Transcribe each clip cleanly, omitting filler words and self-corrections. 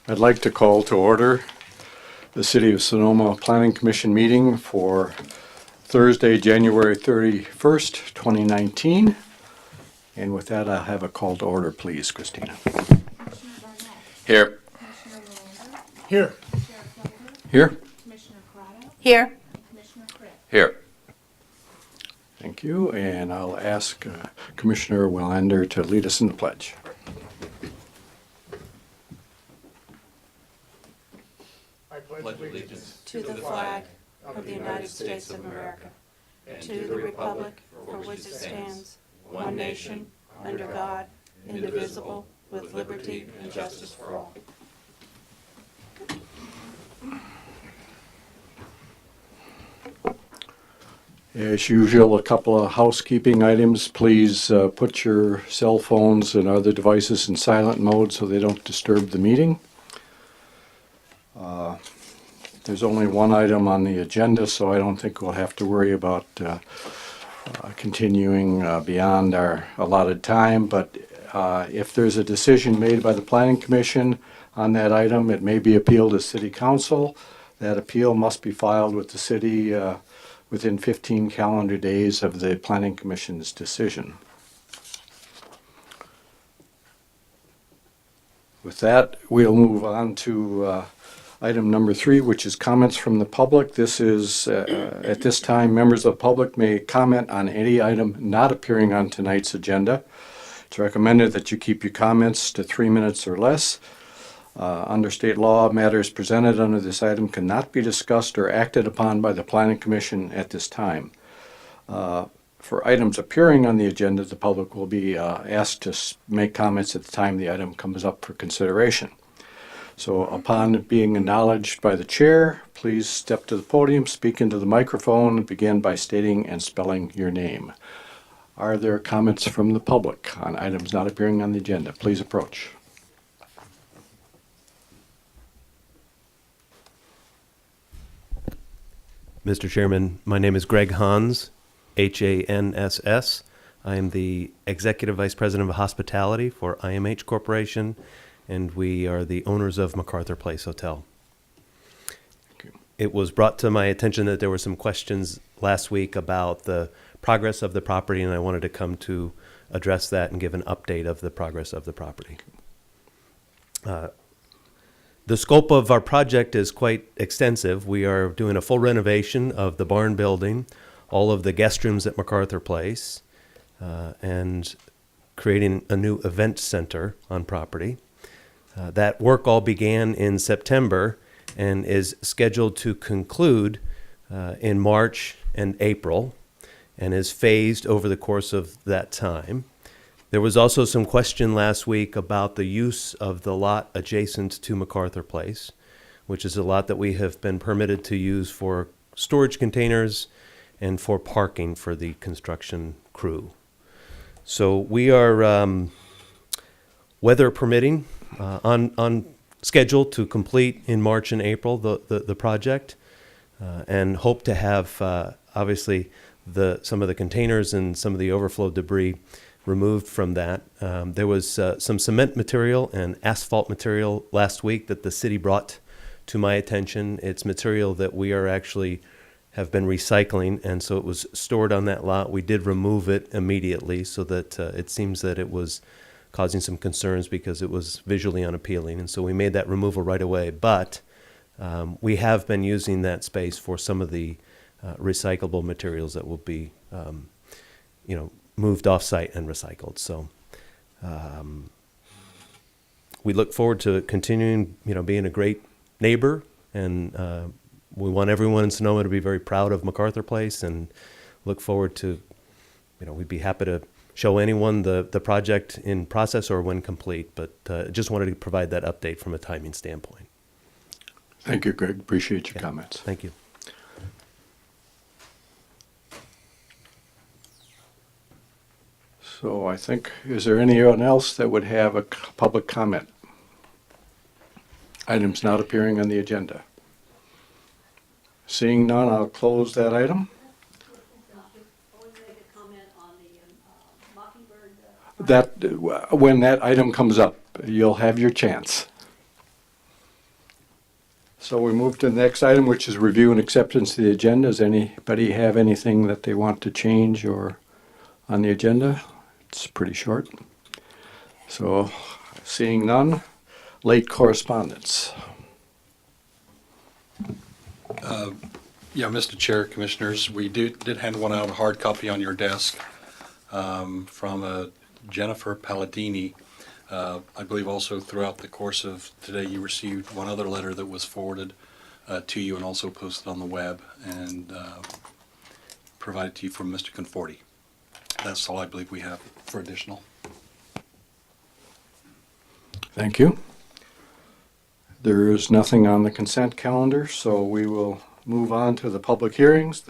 I'd like to call to order the City of Sonoma Planning Commission meeting for Thursday, January 31st, 2019. And with that, I'll have a call to order, please, Christina. Here. Here. Here. Here. Here. Thank you. And I'll ask Commissioner Willander to lead us in the pledge. I pledge allegiance To the flag of the United States of America, to the republic for which it stands, one nation, under God, indivisible, with liberty and justice for all. As usual, a couple of housekeeping items. Please put your cell phones and other devices in silent mode so they don't disturb the meeting. There's only one item on the agenda, so I don't think we'll have to worry about continuing beyond our allotted time. But if there's a decision made by the Planning Commission on that item, it may be appealed to City Council. That appeal must be filed with the city within 15 calendar days of the Planning Commission's decision. With that, we'll move on to item number 3, which is comments from the public. This is, at this time, members of the public may comment on any item not appearing on tonight's agenda. It's recommended that you keep your comments to 3 minutes or less. Under state law, matters presented under this item cannot be discussed or acted upon by the Planning Commission at this time. For items appearing on the agenda, the public will be asked to make comments at the time the item comes up for consideration. So upon being acknowledged by the chair, please step to the podium, speak into the microphone, and begin by stating and spelling your name. Are there comments from the public on items not appearing on the agenda? Please approach. Mr. Chairman, my name is Greg Hans, Hanss. I am the Executive Vice President of Hospitality for IMH Corporation, and we are the owners of MacArthur Place Hotel. It was brought to my attention that there were some questions last week about the progress of the property, and I wanted to come to address that and give an update of the progress of the property. The scope of our project is quite extensive. We are doing a full renovation of the barn building, all of the guest rooms at MacArthur Place, and creating a new event center on property. That work all began in September and is scheduled to conclude in March and April and is phased over the course of that time. There was also some question last week about the use of the lot adjacent to MacArthur Place, which is a lot that we have been permitted to use for storage containers and for parking for the construction crew. So we are, weather permitting, on schedule to complete in March and April the project, and hope to have obviously some of the containers and some of the overflow debris removed from that. There was some cement material and asphalt material last week that the city brought to my attention. It's material that we are actually have been recycling, and so it was stored on that lot. We did remove it immediately so that it seems that it was causing some concerns because it was visually unappealing, and so we made that removal right away. But we have been using that space for some of the recyclable materials that will be, moved off-site and recycled. So we look forward to continuing, being a great neighbor, and we want everyone in Sonoma to be very proud of MacArthur Place, and look forward to, we'd be happy to show anyone the project in process or when complete, but just wanted to provide that update from a timing standpoint. Thank you, Greg. Appreciate your comments. Thank you. So I think, is there anyone else that would have a public comment? Items not appearing on the agenda. Seeing none, I'll close that item. That when that item comes up, you'll have your chance. So we move to the next item, which is review and acceptance of the agenda. Does anybody have anything that they want to change or on the agenda? It's pretty short. So seeing none, late correspondence. Yeah, Mr. Chair, Commissioners, we did hand one out, a hard copy on your desk, from Jennifer Palladini. I believe also throughout the course of today, you received one other letter that was forwarded to you and also posted on the web and provided to you from Mr. Conforti. That's all I believe we have for additional. Thank you. There is nothing on the consent calendar, so we will move on to the public hearings.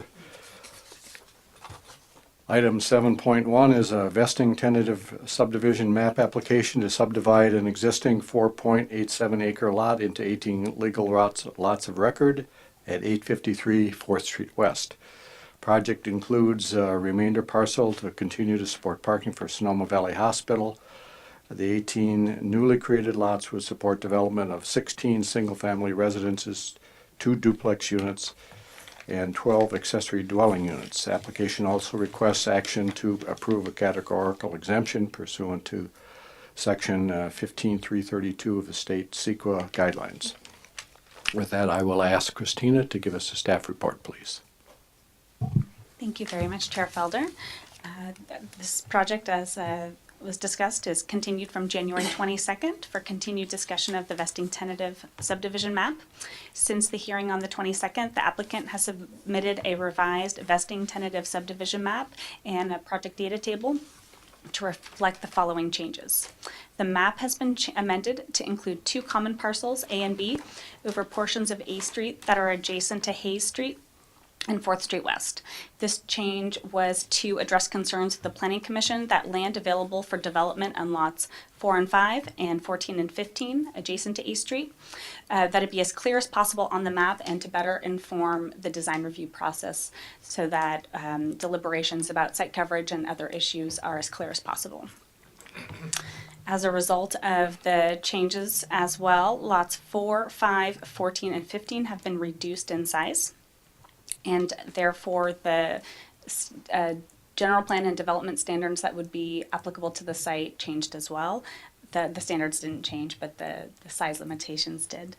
Item 7.1 is a vesting tentative subdivision map application to subdivide an existing 4.87 acre lot into 18 legal lots of record at 853 4th Street West. Project includes a remainder parcel to continue to support parking for Sonoma Valley Hospital. The 18 newly created lots would support development of 16 single-family residences, 2 duplex units, and 12 accessory dwelling units. Application also requests action to approve a categorical exemption pursuant to Section 15332 of the state CEQA guidelines. With that, I will ask Christina to give us a staff report, please. Thank you very much, Chair Felder. This project, as was discussed, is continued from January 22nd for continued discussion of the vesting tentative subdivision map. Since the hearing on the 22nd, the applicant has submitted a revised vesting tentative subdivision map and a project data table to reflect the following changes. The map has been amended to include 2 common parcels, A and B, over portions of A Street that are adjacent to Hayes Street and 4th Street West. This change was to address concerns of the Planning Commission that land available for development on lots 4 and 5 and 14 and 15 adjacent to A Street, that it be as clear as possible on the map and to better inform the design review process so that deliberations about site coverage and other issues are as clear as possible. As a result of the changes as well, lots 4, 5, 14, and 15 have been reduced in size. And therefore, the general plan and development standards that would be applicable to the site changed as well. The standards didn't change, but the size limitations did.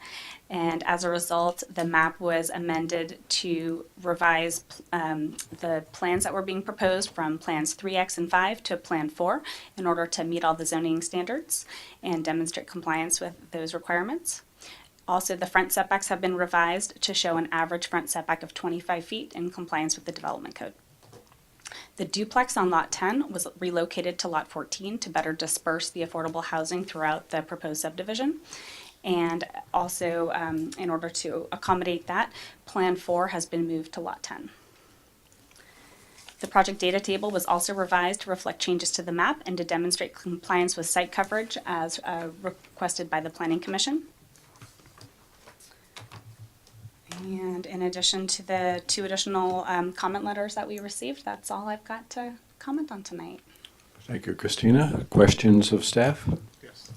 And as a result, the map was amended to revise the plans that were being proposed from plans 3X and 5 to plan 4 in order to meet all the zoning standards and demonstrate compliance with those requirements. Also, the front setbacks have been revised to show an average front setback of 25 feet in compliance with the development code. The duplex on lot 10 was relocated to lot 14 to better disperse the affordable housing throughout the proposed subdivision. And also, in order to accommodate that, Plan 4 has been moved to lot 10. The project data table was also revised to reflect changes to the map and to demonstrate compliance with site coverage as requested by the Planning Commission. And in addition to the 2 additional comment letters that we received, that's all I've got to comment on tonight. Thank you, Christina. Questions of staff? Yes.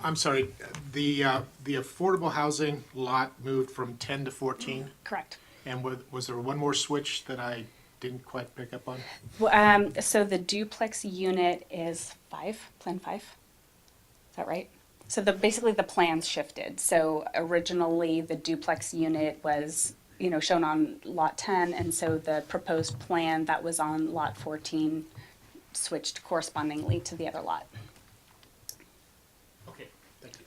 I'm sorry, the affordable housing lot moved from 10 to 14? Correct. And was there one more switch that I didn't quite pick up on? So the duplex unit is 5, Plan 5. Is that right? So basically the plans shifted. So originally the duplex unit was, shown on lot 10, and so the proposed plan that was on lot 14 switched correspondingly to the other lot. Okay, thank you.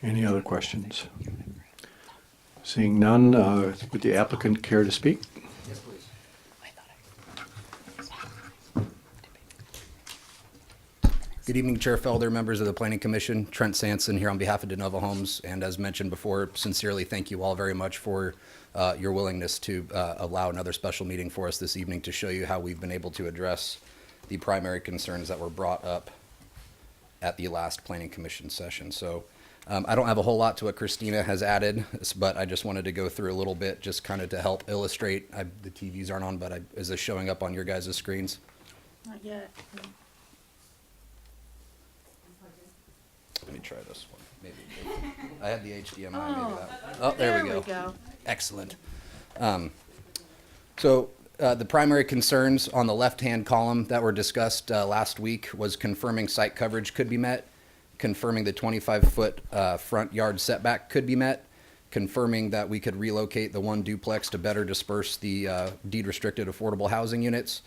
Any other questions? Seeing none, would the applicant care to speak? Yes, please. Good evening, Chair Felder, members of the Planning Commission. Trent Sanson here on behalf of De Novo Homes. And as mentioned before, sincerely thank you all very much for your willingness to allow another special meeting for us this evening to show you how we've been able to address the primary concerns that were brought up at the last Planning Commission session. So I don't have a whole lot to what Christina has added, but I just wanted to go through a little bit just kind of to help illustrate. The TVs aren't on, but is this showing up on your guys' screens? Not yet. Let me try this one. Maybe. I had the HDMI. Maybe that. Oh, there we go. Excellent. So the primary concerns on the left-hand column that were discussed last week was confirming site coverage could be met, confirming the 25-foot front yard setback could be met, confirming that we could relocate the one duplex to better disperse the deed-restricted affordable housing units,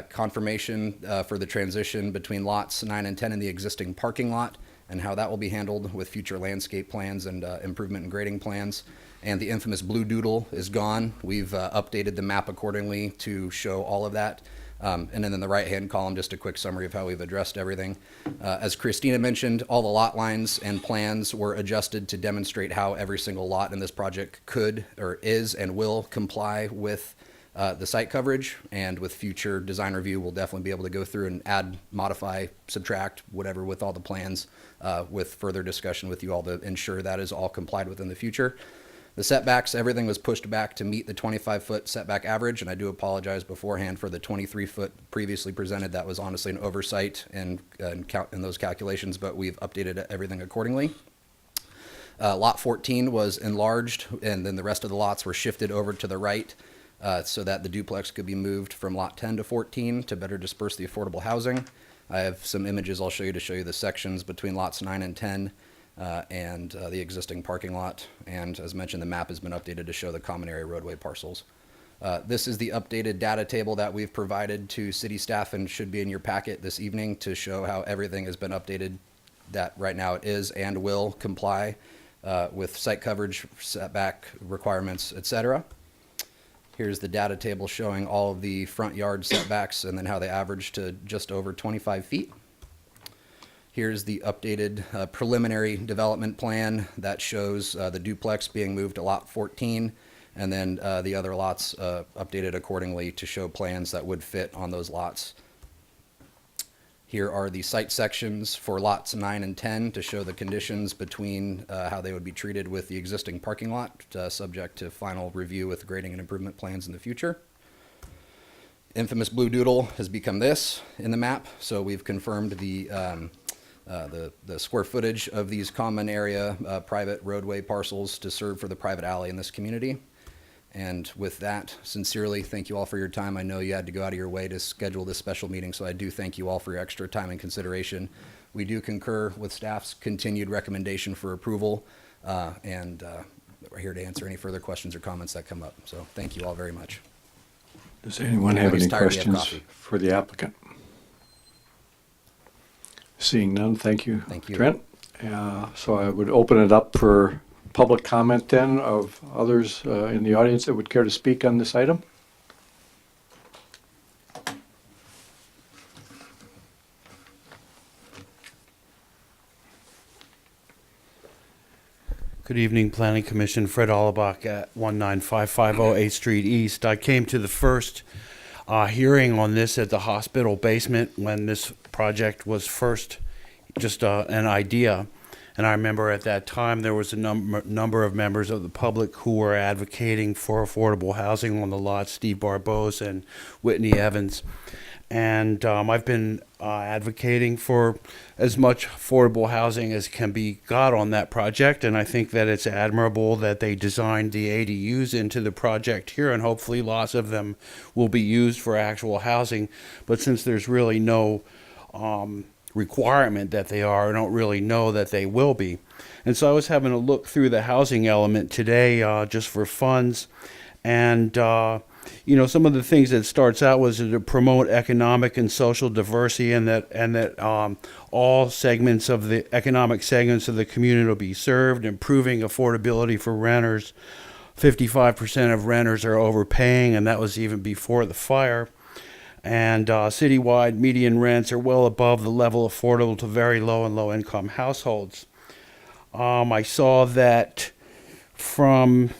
confirmation for the transition between lots 9 and 10 in the existing parking lot, and how that will be handled with future landscape plans and improvement and grading plans. And the infamous blue doodle is gone. We've updated the map accordingly to show all of that. And then in the right-hand column, just a quick summary of how we've addressed everything. As Christina mentioned, all the lot lines and plans were adjusted to demonstrate how every single lot in this project could, or is, and will comply with the site coverage. And with future design review, we'll definitely be able to go through and add, modify, subtract, whatever with all the plans, with further discussion with you all to ensure that is all complied with in the future. The setbacks, everything was pushed back to meet the 25-foot setback average, and I do apologize beforehand for the 23-foot previously presented. That was honestly an oversight in those calculations, but we've updated everything accordingly. Lot 14 was enlarged, and then the rest of the lots were shifted over to the right so that the duplex could be moved from Lot 10 to 14 to better disperse the affordable housing. I have some images I'll show you to show you the sections between lots 9 and 10. And the existing parking lot. And as mentioned, the map has been updated to show the common area roadway parcels. This is the updated data table that we've provided to city staff and should be in your packet this evening to show how everything has been updated, that right now it is and will comply with site coverage, setback requirements, etc. Here's the data table showing all of the front yard setbacks and then how they average to just over 25 feet. Here's the updated preliminary development plan that shows the duplex being moved to lot 14, and then the other lots updated accordingly to show plans that would fit on those lots. Here are the site sections for lots 9 and 10 to show the conditions between how they would be treated with the existing parking lot, subject to final review with grading and improvement plans in the future. Infamous blue doodle has become this in the map, so we've confirmed the square footage of these common area private roadway parcels to serve for the private alley in this community. And with that, sincerely, thank you all for your time. I know you had to go out of your way to schedule this special meeting, so I do thank you all for your extra time and consideration. We do concur with staff's continued recommendation for approval, and we're here to answer any further questions or comments that come up. So thank you all very much. Does anyone have any Anybody's tired, we have questions coffee. for the applicant? Seeing none, thank you, Thank you. Trent. So I would open it up for public comment then of others in the audience that would care to speak on this item. Good evening, Planning Commission. Fred Allebach at 19550 8th Street East. I came to the first hearing on this at the hospital basement when this project was first just an idea. And I remember at that time there was a number of members of the public who were advocating for affordable housing on the lot, Steve Barbose and Whitney Evans. And I've been advocating for as much affordable housing as can be got on that project. And I think that it's admirable that they designed the ADUs into the project here, and hopefully lots of them will be used for actual housing. But since there's really no requirement that they are, I don't really know that they will be. And so I was having a look through the housing element today just for funds. And you know, some of the things that starts out was to promote economic and social diversity, and that all segments of the economic segments of the community will be served, improving affordability for renters. 55% of renters are overpaying, and that was even before the fire. And citywide median rents are well above the level affordable to very low and low income households. I saw that from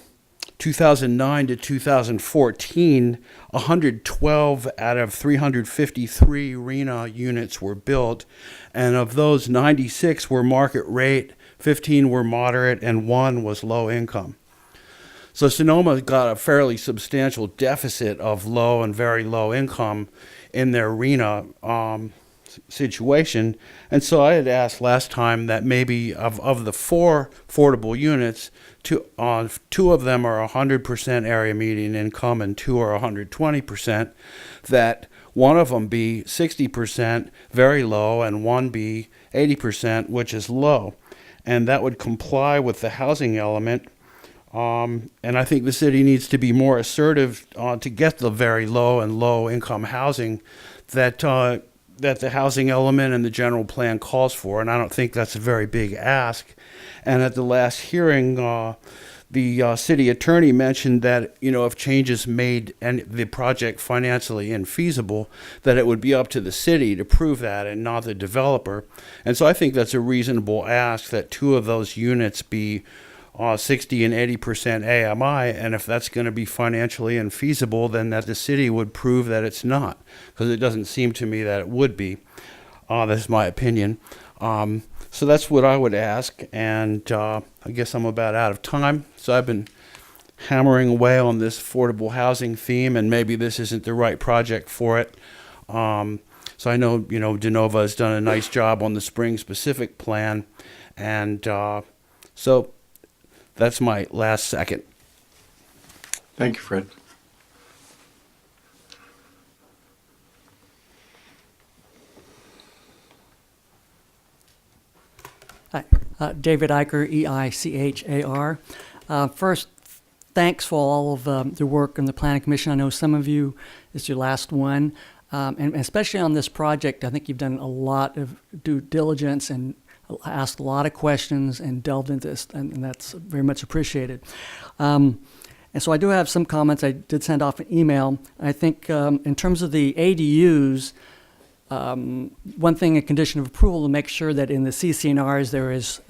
2009 to 2014, 112 out of 353 RENA units were built, and of those, 96 were market rate, 15 were moderate, and 1 was low income. So Sonoma got a fairly substantial deficit of low and very low income in their RENA situation. And so I had asked last time that maybe of the 4 affordable units, two of them are 100% area median income and 2 are 120%, that one of them be 60% very low and one be 80%, which is low. And that would comply with the housing element. And I think the city needs to be more assertive to get the very low and low income housing that the housing element and the general plan calls for. And I don't think that's a very big ask. And at the last hearing, the city attorney mentioned that, if changes made and the project financially infeasible, that it would be up to the city to prove that and not the developer. And so I think that's a reasonable ask that 2 of those units be 60 and 80% AMI, and if that's going to be financially infeasible, then that the city would prove that it's not, because it doesn't seem to me that it would be. That's my opinion. So that's what I would ask, and I guess I'm about out of time. So I've been hammering away on this affordable housing theme, and maybe this isn't the right project for it. So I know, DeNova has done a nice job on the spring specific plan, and so that's my last second. Thank you, Fred. Hi, David Eicher, E-I-C-H-A-R. First, thanks for all of the work in the Planning Commission. I know some of you, it's your last one. And especially on this project, I think you've done a lot of due diligence and asked a lot of questions and delved into this, and that's very much appreciated. And so I do have some comments. I did send off an email. I think in terms of the ADUs, one thing, a condition of approval, to make sure that in the CCNRs there is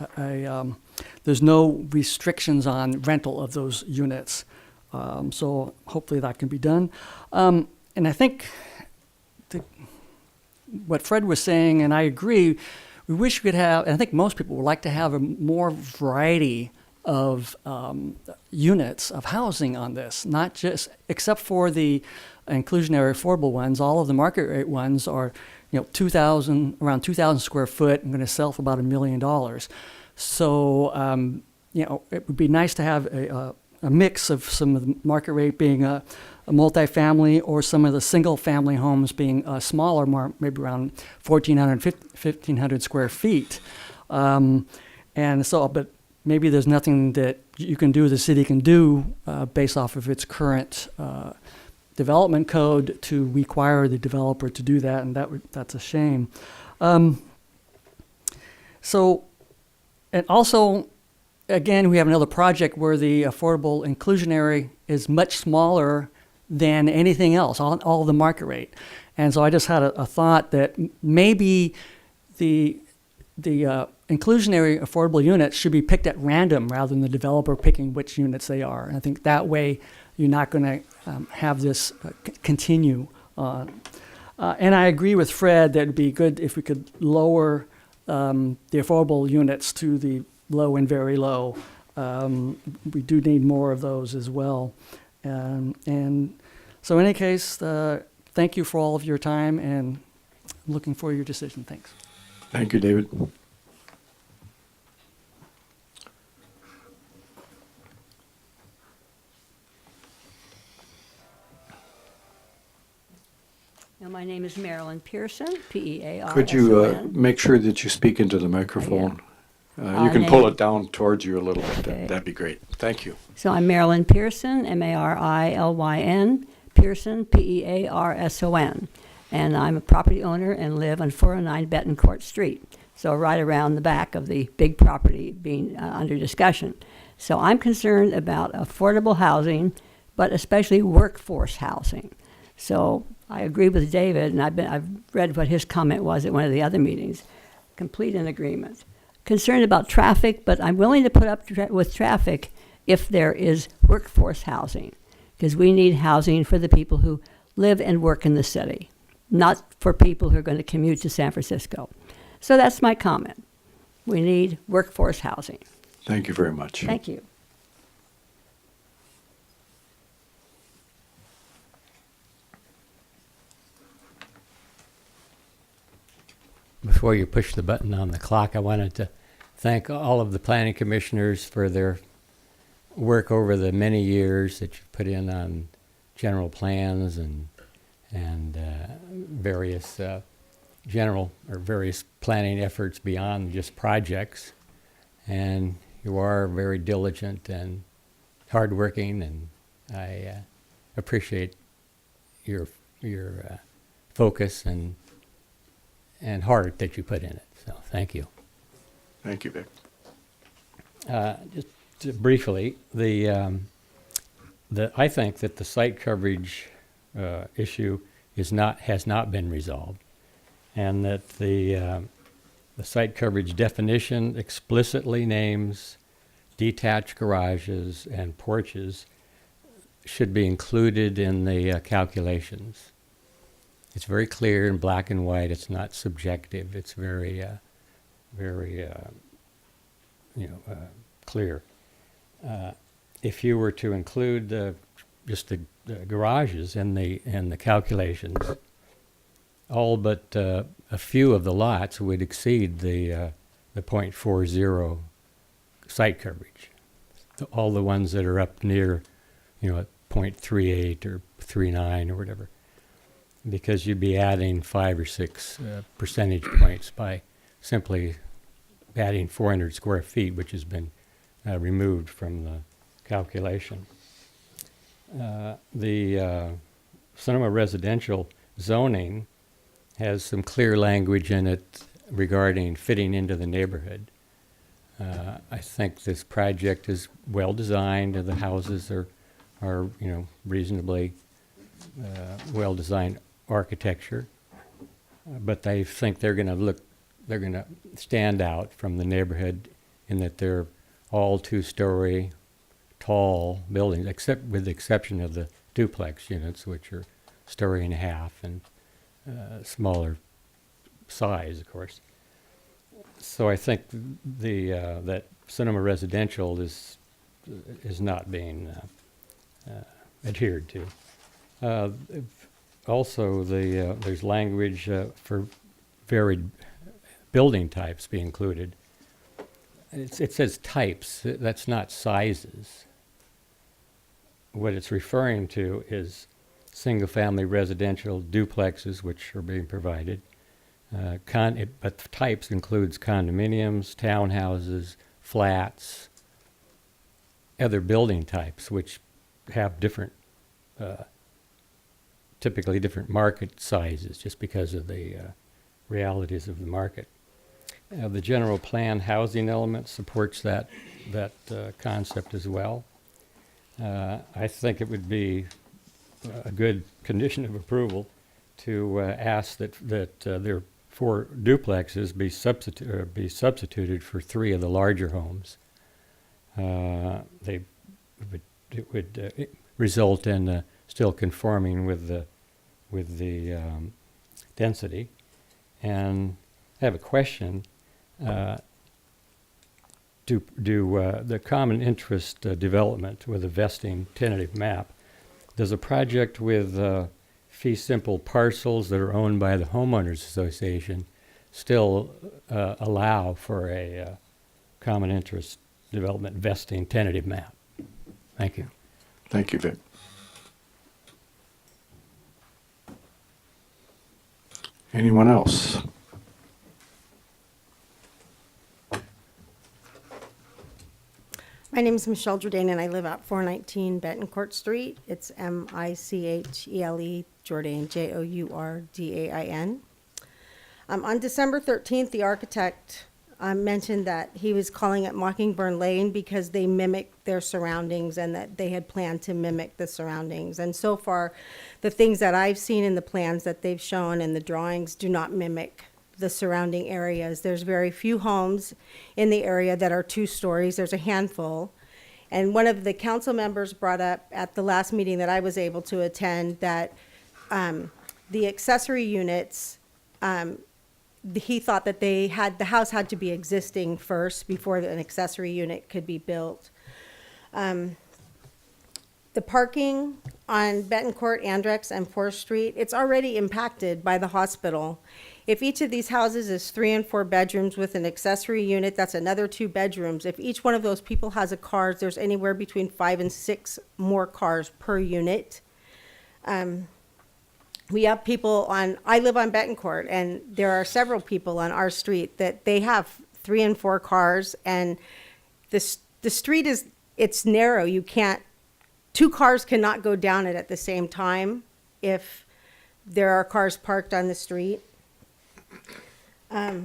there's no restrictions on rental of those units. So hopefully that can be done. And I think what Fred was saying, and I agree, we wish we could have, and I think most people would like to have a more variety of units of housing on this, not just, except for the inclusionary affordable ones. All of the market rate ones are, around 2,000 square foot and going to sell for about $1 million. So, it would be nice to have a mix of some of the market rate being a multifamily, or some of the single family homes being smaller, more maybe around 1,400, 1,500 square feet. And so, but maybe there's nothing that you can do, the city can do based off of its current development code to require the developer to do that, and that's a shame. So, and also, again, we have another project where the affordable inclusionary is much smaller than anything else, all the market rate. And so I just had a thought that maybe the inclusionary affordable units should be picked at random rather than the developer picking which units they are. And I think that way you're not going to have this continue on. And I agree with Fred that it'd be good if we could lower the affordable units to the low and very low. We do need more of those as well. And so in any case, thank you for all of your time, and looking for your decision. Thanks. Thank you, David. My name is Marilyn Pearson, P-E-A-R-S-O-N. Could you make sure that you speak into the microphone? You can pull it down towards you a little bit. Okay. That'd be great. Thank you. So I'm Marilyn Pearson, M-A-R-I-L-Y-N, Pearson, P-E-A-R-S-O-N. And I'm a property owner and live on 409 Betancourt Street. So right around the back of the big property being under discussion. So I'm concerned about affordable housing, but especially workforce housing. So I agree with David, and I've read what his comment was at one of the other meetings. Complete in agreement. Concerned about traffic, but I'm willing to put up with traffic if there is workforce housing, because we need housing for the people who live and work in the city, not for people who are going to commute to San Francisco. So that's my comment. We need workforce housing. Thank you very much. Thank you. before you push the button on the clock, I wanted to thank all of the planning commissioners for their work over the many years that you've put in on general plans and various general or various planning efforts beyond just projects. And you are very diligent and hardworking, and I appreciate your focus and heart that you put in it. So thank you. Thank you, Vic. Just briefly, I think that the site coverage issue has not been resolved, and that the site coverage definition explicitly names detached garages and porches should be included in the calculations. It's very clear in black and white. It's not subjective. It's very clear. If you were to include just the garages in the calculations, all but a few of the lots would exceed the 0.40 site coverage. All the ones that are up near, at 0.38 or 0.39 or whatever, because you'd be adding 5 or 6 percentage points by simply adding 400 square feet, which has been removed from the calculation. The Sonoma residential zoning has some clear language in it regarding fitting into the neighborhood. I think this project is well designed, and the houses are reasonably well designed architecture, but I think they're going to stand out from the neighborhood in that they're all 2-story tall buildings, with the exception of the duplex units, which are 1.5 stories and smaller size, of course. So I think that Sonoma residential is not being adhered to. Also, there's language for varied building types be included. It says types. That's not sizes. What it's referring to is single-family residential duplexes, which are being provided. But types includes condominiums, townhouses, flats, other building types, which have different, typically different market sizes, just because of the realities of the market. The general plan housing element supports that concept as well. I think it would be a good condition of approval to ask that their 4 duplexes be substituted for 3 of the larger homes. It would result in still conforming with the density. And I have a question. Do the common interest development with a vesting tentative map, does a project with fee simple parcels that are owned by the homeowners association still allow for a common interest development vesting tentative map? Thank you. Thank you, Vic. Anyone else? My name is Michelle Jourdain, and I live at 419 Betancourt Street. It's Michele Jourdain, Jourdain. On December 13th, the architect mentioned that he was calling it Mockingbird Lane because they mimicked their surroundings and that they had planned to mimic the surroundings. And so far, the things that I've seen in the plans that they've shown and the drawings do not mimic the surrounding areas. There's very few homes in the area that are 2 stories. There's a handful. And one of the council members brought up at the last meeting that I was able to attend that the accessory units, he thought that the house had to be existing first before an accessory unit could be built. The parking on Betancourt, Andrex, and 4th Street, it's already impacted by the hospital. If each of these houses is 3 and 4 bedrooms with an accessory unit, that's another 2 bedrooms. If each one of those people has a car, there's anywhere between 5 and 6 more cars per unit. We have people I live on Betancourt, and there are several people on our street that they have 3 and 4 cars, and the street it's narrow. 2 cars cannot go down it at the same time if there are cars parked on the street. The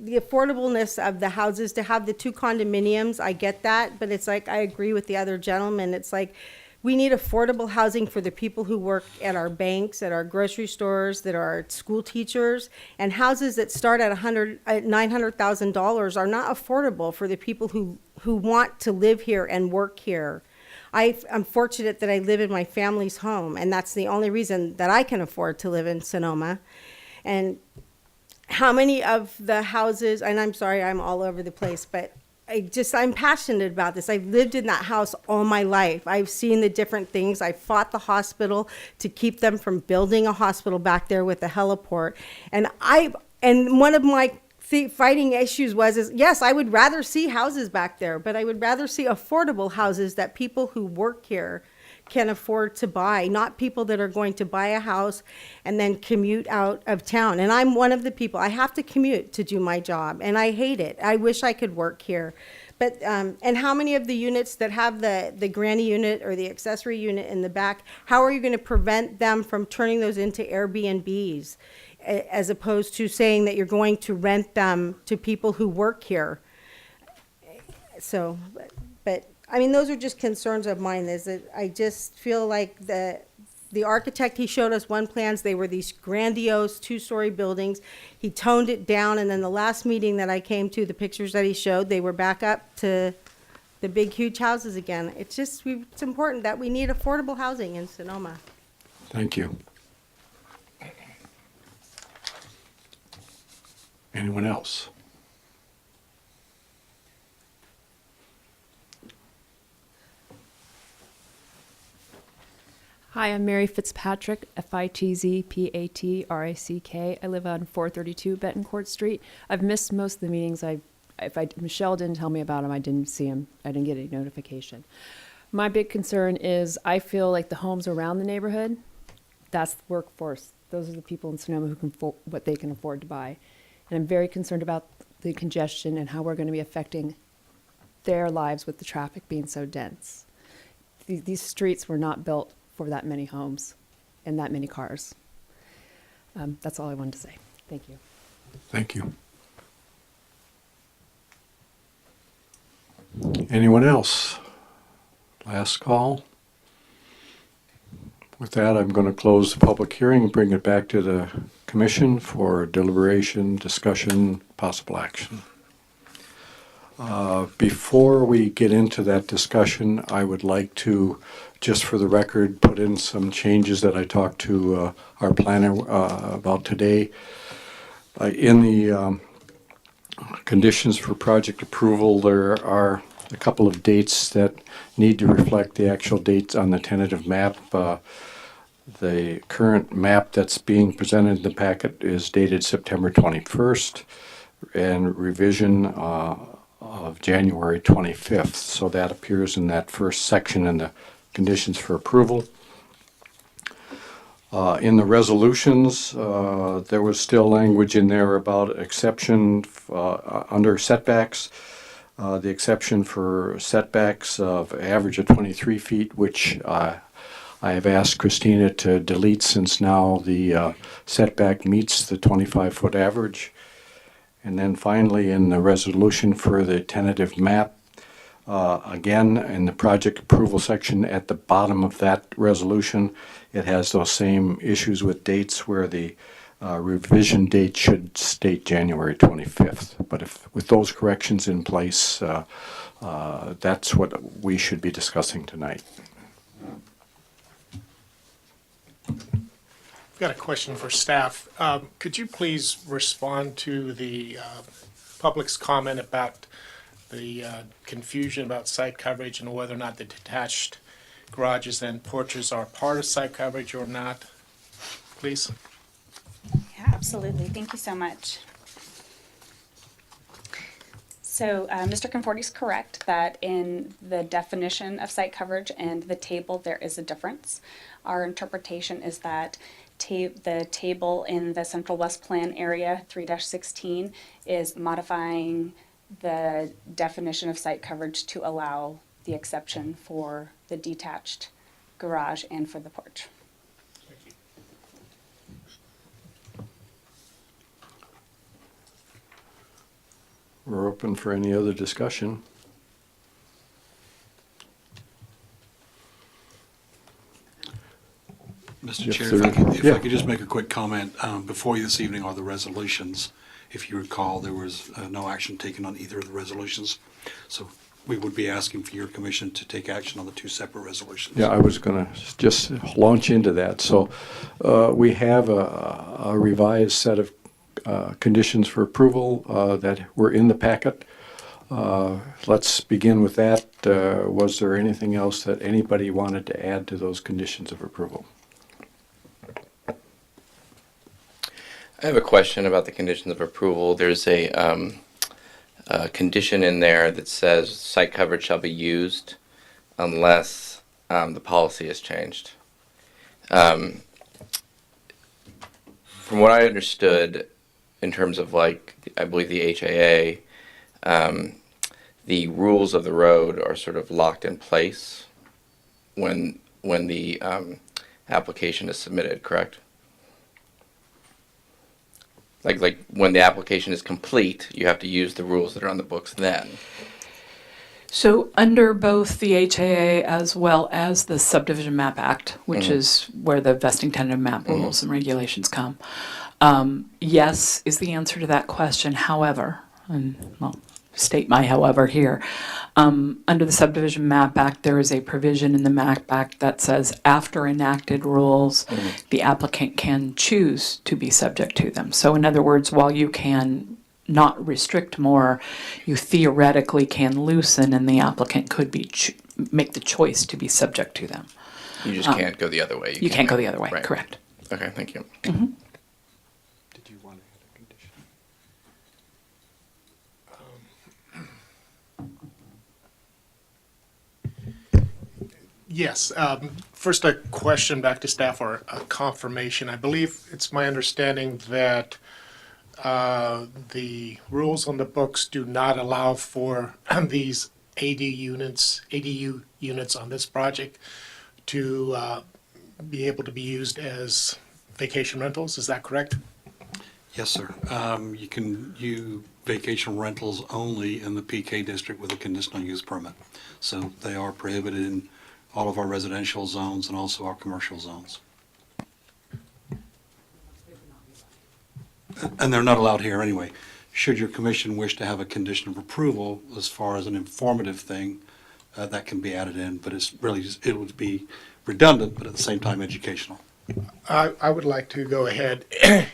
affordableness of the houses, to have the 2 condominiums, I get that, but it's like, I agree with the other gentleman. It's like, we need affordable housing for the people who work at our banks, at our grocery stores, that are school teachers, and houses that start at $900,000 are not affordable for the people who want to live here and work here. I'm fortunate that I live in my family's home, and that's the only reason that I can afford to live in Sonoma. And how many of the houses, and I'm sorry, I'm all over the place, but I'm passionate about this. I've lived in that house all my life. I've seen the different things. I fought the hospital to keep them from building a hospital back there with the heliport. And one of my fighting issues was, yes, I would rather see houses back there, but I would rather see affordable houses that people who work here can afford to buy, not people that are going to buy a house and then commute out of town. And I'm one of the people, I have to commute to do my job, and I hate it. I wish I could work here. But, and how many of the units that have the granny unit or the accessory unit in the back, how are you going to prevent them from turning those into Airbnbs, as opposed to saying that you're going to rent them to people who work here? So, but I mean, those are just concerns of mine. Is that I just feel like the architect, he showed us one plans, they were these grandiose 2-story buildings. He toned it down, and then the last meeting that I came to, the pictures that he showed, they were back up to the big, huge houses again. It's important that we need affordable housing in Sonoma. Thank you. Anyone else? Hi, I'm Mary Fitzpatrick, Fitzpatrick. I live on 432 Betancourt Street. I've missed most of the meetings. Michelle didn't tell me about them. I didn't see them. I didn't get any notification. My big concern is I feel like the homes around the neighborhood, that's the workforce. Those are the people in Sonoma who can what they can afford to buy. And I'm very concerned about the congestion and how we're going to be affecting their lives with the traffic being so dense. These streets were not built for that many homes and that many cars. That's all I wanted to say. Thank you. Thank you. Anyone else? Last call. With that, I'm going to close the public hearing and bring it back to the commission for deliberation, discussion, possible action. Before we get into that discussion, I would like to, just for the record, put in some changes that I talked to our planner about today. In the conditions for project approval, there are a couple of dates that need to reflect the actual dates on the tentative map. The current map that's being presented in the packet is dated September 21st, and revision of January 25th. So that appears in that first section in the conditions for approval. In the resolutions, there was still language in there about exception under setbacks. The exception for setbacks of average of 23 feet, which I have asked Christina to delete since now the setback meets the 25-foot average. And then finally, in the resolution for the tentative map, again, in the project approval section at the bottom of that resolution, it has those same issues with dates where the revision date should state January 25th. But with those corrections in place, that's what we should be discussing tonight. I've got a question for staff. Could you please respond to the public's comment about the confusion about site coverage and whether or not the detached garages and porches are part of site coverage or not, please? Yeah, absolutely. Thank you so much. So Mr. Conforti is correct that in the definition of site coverage and the table, there is a difference. Our interpretation is that the table in the Central West Plan area 3-16 is modifying the definition of site coverage to allow the exception for the detached garage and for the porch. We're open for any other discussion. Mr. Yes, Chair, sir. if Yeah. I could just make a quick comment. Before you this evening are the resolutions. If you recall, there was no action taken on either of the resolutions. So we would be asking for your commission to take action on the two separate resolutions. Yeah, I was going to just launch into that. So we have a revised set of conditions for approval that were in the packet. Let's begin with that. Was there anything else that anybody wanted to add to those conditions of approval? I have a question about the conditions of approval. There's a condition in there that says site coverage shall be used unless the policy is changed. From what I understood, in terms of like, I believe the HAA, the rules of the road are sort of locked in place when the application is submitted, correct? Like when the application is complete, you have to use the rules that are on the books then. So under both the HAA as well as the Subdivision Map Act, which is where the vesting tentative map rules and regulations come, yes is the answer to that question. However, and well, state my however here, under the Subdivision Map Act, there is a provision in the Map Act that says after enacted rules, the applicant can choose to be subject to them. So in other words, while you can not restrict more, you theoretically can loosen, and the applicant could be make the choice to be subject to them. You just can't go the other way. You can't go the other way, right. correct. Okay, thank you. Did you want to add a condition? Yes. First, a question back to staff or a confirmation. I believe it's my understanding that the rules on the books do not allow for these ADU units on this project to be able to be used as vacation rentals. Is that correct? Yes, sir. You can use vacation rentals only in the PK district with a conditional use permit. So they are prohibited in all of our residential zones and also our commercial zones. And they're not allowed here anyway. Should your commission wish to have a condition of approval as far as an informative thing, that can be added in, but it's really just, it would be redundant, but at the same time educational. I would like to go ahead,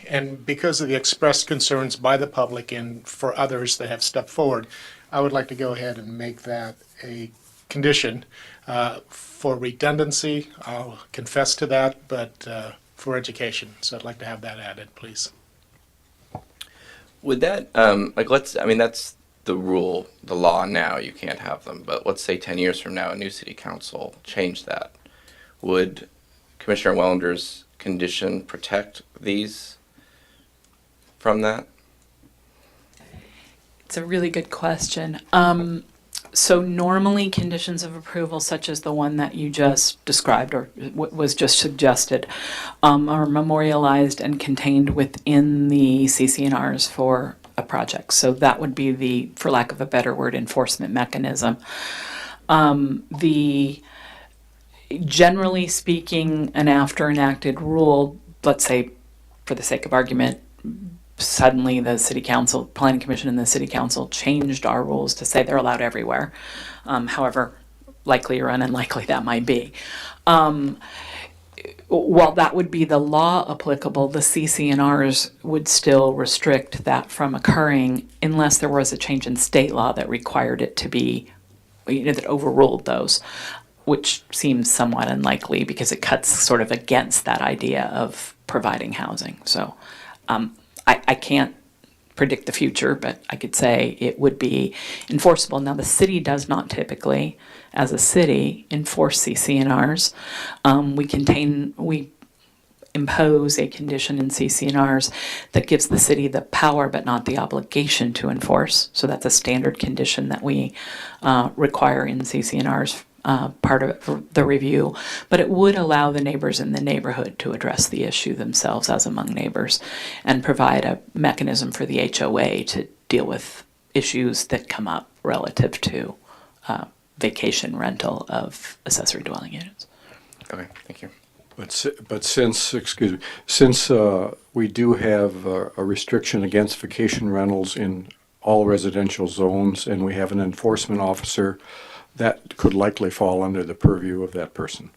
and because of the expressed concerns by the public and for others that have stepped forward, I would like to go ahead and make that a condition. For redundancy, I'll confess to that, but for education. So I'd like to have that added, please. Would that, that's the rule, the law now, you can't have them, but let's say 10 years from now, a new city council changed that. Would Commissioner Wellender's condition protect these from that? It's a really good question. So normally conditions of approval, such as the one that you just described or was just suggested, are memorialized and contained within the CC&Rs for a project. So that would be the, for lack of a better word, enforcement mechanism. Generally speaking, an after enacted rule, let's say for the sake of argument, suddenly the city council, planning commission and the city council changed our rules to say they're allowed everywhere. However likely or unlikely that might be. While that would be the law applicable, the CC&Rs would still restrict that from occurring unless there was a change in state law that required it to be, that overruled those. which seems somewhat unlikely because it cuts sort of against that idea of providing housing. So I can't predict the future, but I could say it would be enforceable. Now, the city does not typically, as a city, enforce CC&Rs. We impose a condition in CC&Rs that gives the city the power but not the obligation to enforce. So that's a standard condition that we require in CC&Rs, part of it for the review. But it would allow the neighbors in the neighborhood to address the issue themselves as among neighbors and provide a mechanism for the HOA to deal with issues that come up relative to vacation rental of accessory dwelling units. Okay, thank you. But since we do have a restriction against vacation rentals in all residential zones, and we have an enforcement officer, that could likely fall under the purview of that person.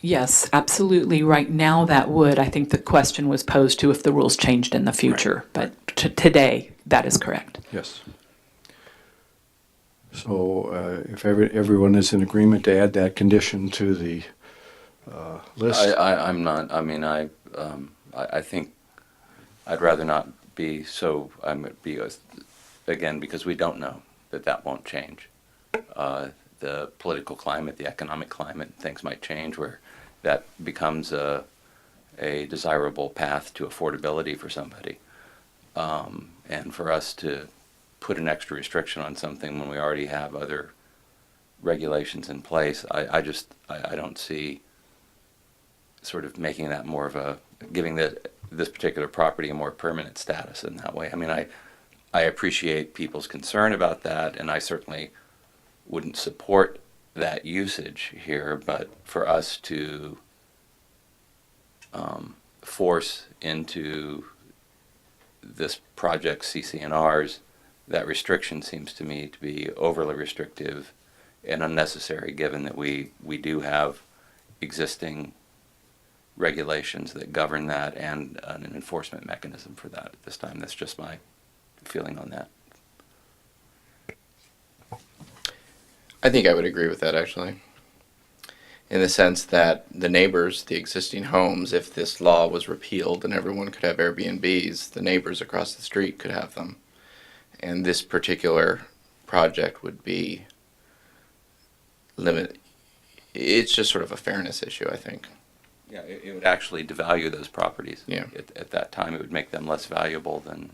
Yes, absolutely. Right now that would. I think the question was posed to if the rules changed in the future, but today that is correct. Yes. So if everyone is in agreement to add that condition to the list. I'm not. I mean, I think I'd rather not be so. Again, because we don't know that won't change. The political climate, the economic climate, things might change where that becomes a desirable path to affordability for somebody. And for us to put an extra restriction on something when we already have other regulations in place, I don't see sort of making that more of giving this particular property a more permanent status in that way. I mean, I appreciate people's concern about that, and I certainly wouldn't support that usage here, but for us to force into this project's CC&Rs, that restriction seems to me to be overly restrictive and unnecessary, given that we do have existing regulations that govern that and an enforcement mechanism for that at this time. That's just my feeling on that. I think I would agree with that, actually, in the sense that the neighbors, the existing homes, if this law was repealed and everyone could have Airbnbs, the neighbors across the street could have them. And this particular project would be limited. It's just sort of a fairness issue, I think. Yeah, it would actually devalue those properties. Yeah. At that time, it would make them less valuable than.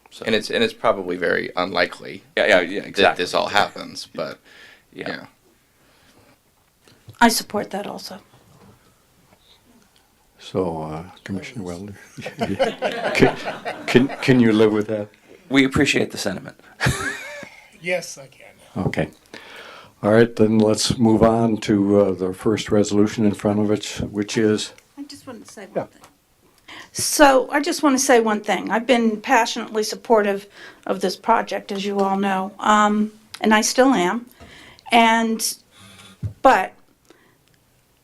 So. And it's probably very unlikely. Yeah, exactly. That this all happens, but yeah. I support that also. So, Commissioner Welder, can you live with that? We appreciate the sentiment. Yes, I can. Okay. All right, then let's move on to the first resolution in front of it, which is... I just wanted to say one thing. So I just want to say one thing. I've been passionately supportive of this project, as you all know, and I still am. But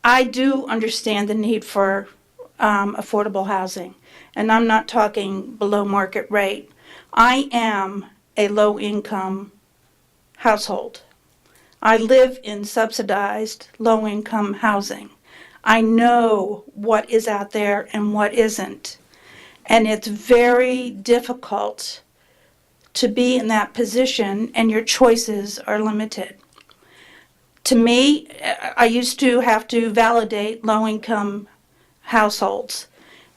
I do understand the need for affordable housing, and I'm not talking below market rate. I am a low-income household. I live in subsidized low-income housing. I know what is out there and what isn't. And it's very difficult to be in that position, and your choices are limited. To me, I used to have to validate low-income households.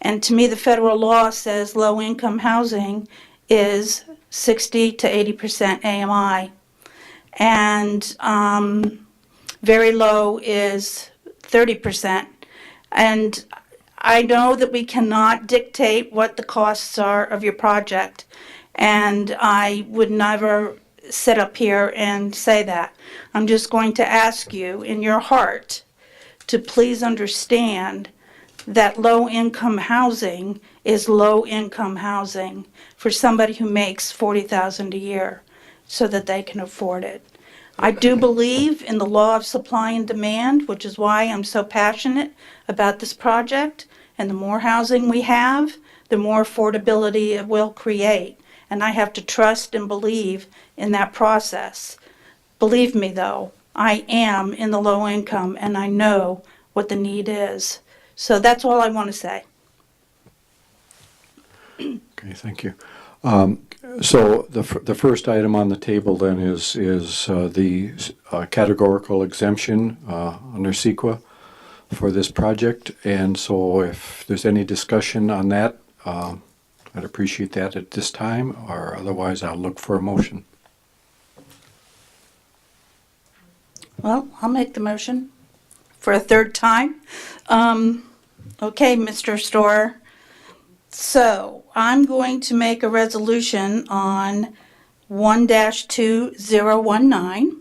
And to me, the federal law says low-income housing is 60 to 80% AMI. And very low is 30%. And I know that we cannot dictate what the costs are of your project. And I would never sit up here and say that. I'm just going to ask you in your heart to please understand that low-income housing is low-income housing for somebody who makes $40,000 a year so that they can afford it. I do believe in the law of supply and demand, which is why I'm so passionate about this project. And the more housing we have, the more affordability it will create. And I have to trust and believe in that process. Believe me, though, I am in the low income and I know what the need is. So that's all I want to say. Okay, thank you. So the first item on the table then is the categorical exemption under CEQA for this project. And so if there's any discussion on that, I'd appreciate that at this time, or otherwise I'll look for a motion. Well, I'll make the motion for a third time. Okay, Mr. Storer. So I'm going to make a resolution on 1-2019,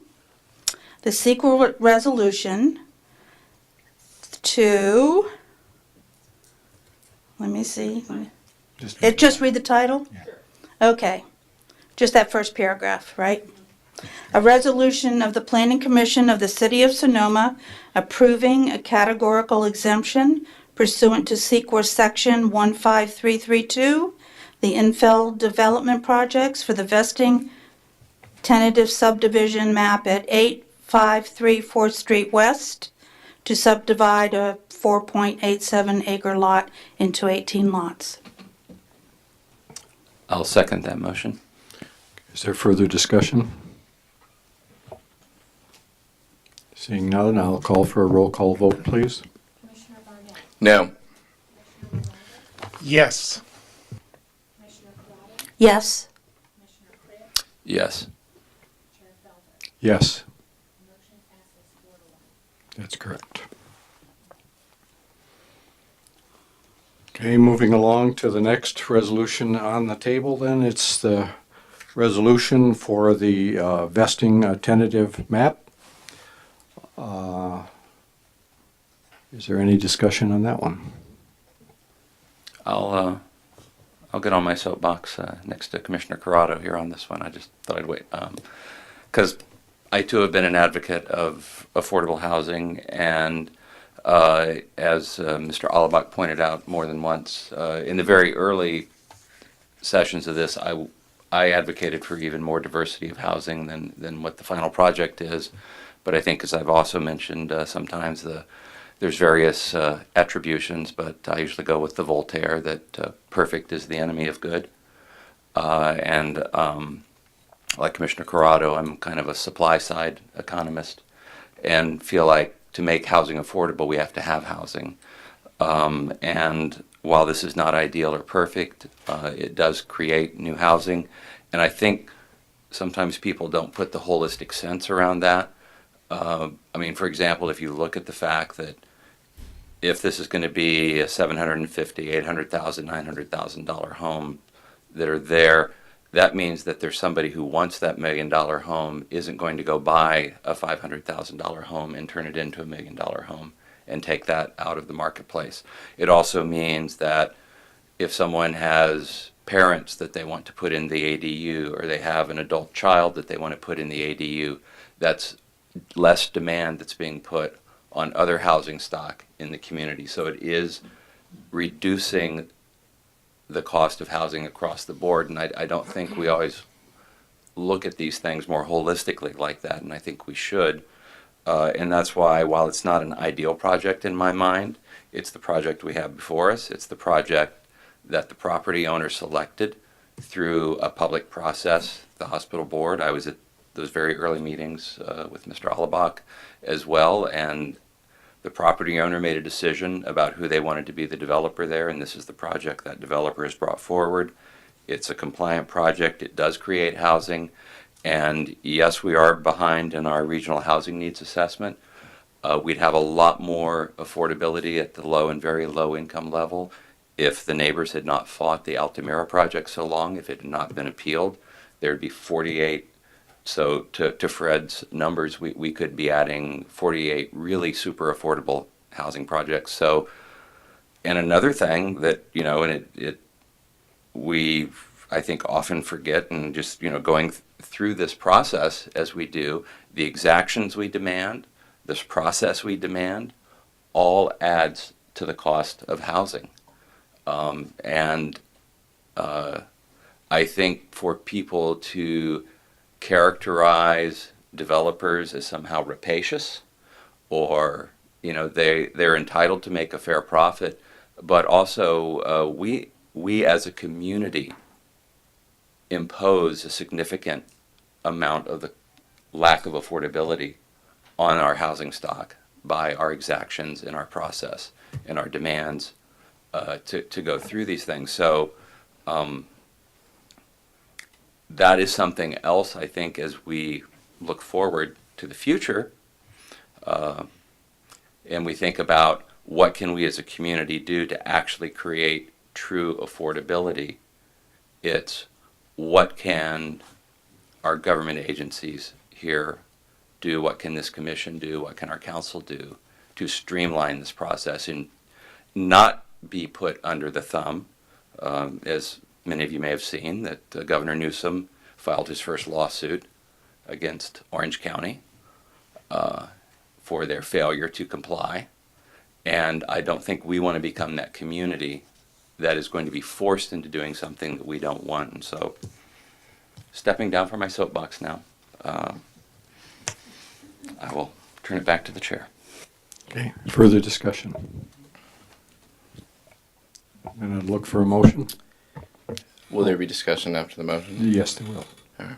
the secret resolution to, let me see. Just read the title? Yeah. Okay. Just that first paragraph, right? A resolution of the Planning Commission of the City of Sonoma approving a categorical exemption pursuant to CEQA Section 15332, the infill development projects for the vesting tentative subdivision map at 853 4th Street West to subdivide a 4.87 acre lot into 18 lots. I'll second that motion. Is there further discussion? Seeing none, I'll call for a roll call vote, please. No. Yes. Yes. Yes. Yes. That's correct. Okay, moving along to the next resolution on the table then. It's the resolution for the vesting tentative map. Is there any discussion on that one? I'll get on my soapbox next to Commissioner Corrado here on this one. I just thought I'd wait because I too have been an advocate of affordable housing, and as Mr. Alabak pointed out more than once, in the very early sessions of this, I advocated for even more diversity of housing than what the final project is. But I think, as I've also mentioned, sometimes there's various attributions, but I usually go with the Voltaire that perfect is the enemy of good. And like Commissioner Corrado, I'm kind of a supply side economist and feel like to make housing affordable, we have to have housing. And while this is not ideal or perfect, it does create new housing. And I think sometimes people don't put the holistic sense around that. I mean, for example, if you look at the fact that if this is going to be a $750,000, $800,000, $900,000 home that are there, that means that there's somebody who wants that $1 million home isn't going to go buy a $500,000 home and turn it into a $1 million home and take that out of the marketplace. It also means that if someone has parents that they want to put in the ADU, or they have an adult child that they want to put in the ADU, that's less demand that's being put on other housing stock in the community. So it is reducing the cost of housing across the board, and I don't think we always look at these things more holistically like that, and I think we should. And that's why, while it's not an ideal project in my mind, it's the project we have before us. It's the project that the property owner selected through a public process, the hospital board. I was at those very early meetings with Mr. Alabak as well, and the property owner made a decision about who they wanted to be the developer there, and this is the project that developer has brought forward. It's a compliant project. It does create housing, and yes, we are behind in our regional housing needs assessment. We'd have a lot more affordability at the low and very low income level if the neighbors had not fought the Altamira project so long, if it had not been appealed. There'd be 48. So to Fred's numbers, we could be adding 48 really super affordable housing projects. So, and another thing that, you know, and we, I think, often forget, and just, you know, going through this process as we do, the exactions we demand, this process we demand, all adds to the cost of housing. I think for people to characterize developers as somehow rapacious, or they're entitled to make a fair profit, but also we as a community impose a significant amount of the lack of affordability on our housing stock by our exactions in our process and our demands to go through these things. So that is something else, I think, as we look forward to the future, and we think about what can we as a community do to actually create true affordability. It's what can our government agencies here do, what can this commission do, what can our council do to streamline this process and not be put under the thumb, as many of you may have seen, that Governor Newsom filed his first lawsuit against Orange County for their failure to comply. And I don't think we want to become that community that is going to be forced into doing something that we don't want. And so, stepping down from my soapbox now, I will turn it back to the chair. Okay, further discussion? I'm going to look for a motion. Will there be discussion after the motion? Yes, there will. All right.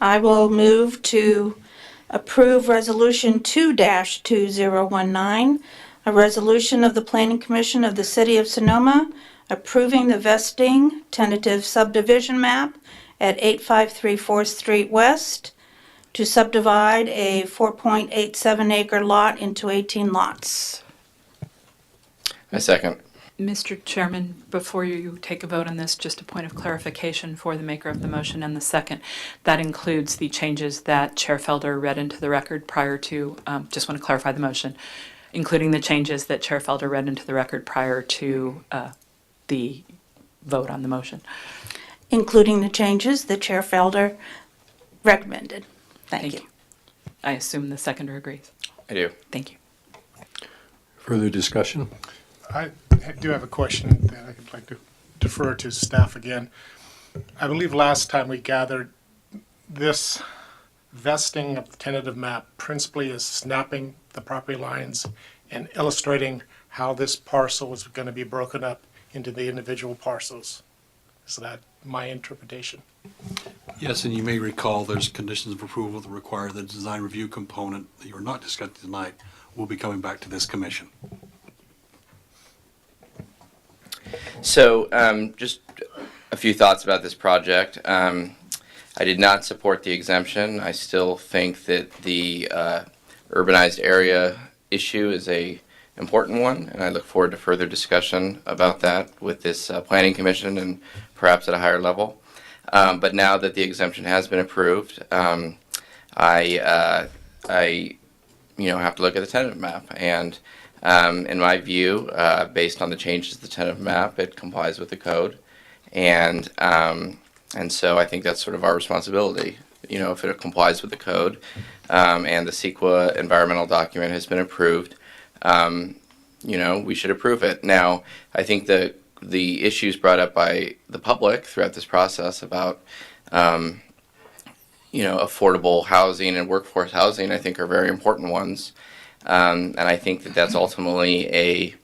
I will move to approve Resolution 2-2019, a resolution of the Planning Commission of the City of Sonoma approving the vesting tentative subdivision map at 853 4th Street West to subdivide a 4.87 acre lot into 18 lots. I second. Mr. Chairman, before you take a vote on this, just a point of clarification for the maker of the motion and the second. That includes the changes that Chair Felder read into the record prior to, just want to clarify the motion, including the changes that Chair Felder read into the record prior to the vote on the motion. Including the changes that Chair Felder recommended. Thank you. I assume the seconder agrees. I do. Thank you. Further discussion? I do have a question that I'd like to defer to staff again. I believe last time we gathered, this vesting of the tentative map principally is snapping the property lines and illustrating how this parcel is going to be broken up into the individual parcels. Is that my interpretation? Yes, and you may recall there's conditions of approval that require the design review component that you're not discussing tonight will be coming back to this commission. So just a few thoughts about this project. I did not support the exemption. I still think that the urbanized area issue is a important one, and I look forward to further discussion about that with this planning commission and perhaps at a higher level. But now that the exemption has been approved, I have to look at the tentative map, and in my view, based on the changes to the tentative map, it complies with the code, and so I think that's sort of our responsibility. If it complies with the code, and the CEQA environmental document has been approved, we should approve it. Now, I think the issues brought up by the public throughout this process about affordable housing and workforce housing, I think, are very important ones. And I think that that's ultimately a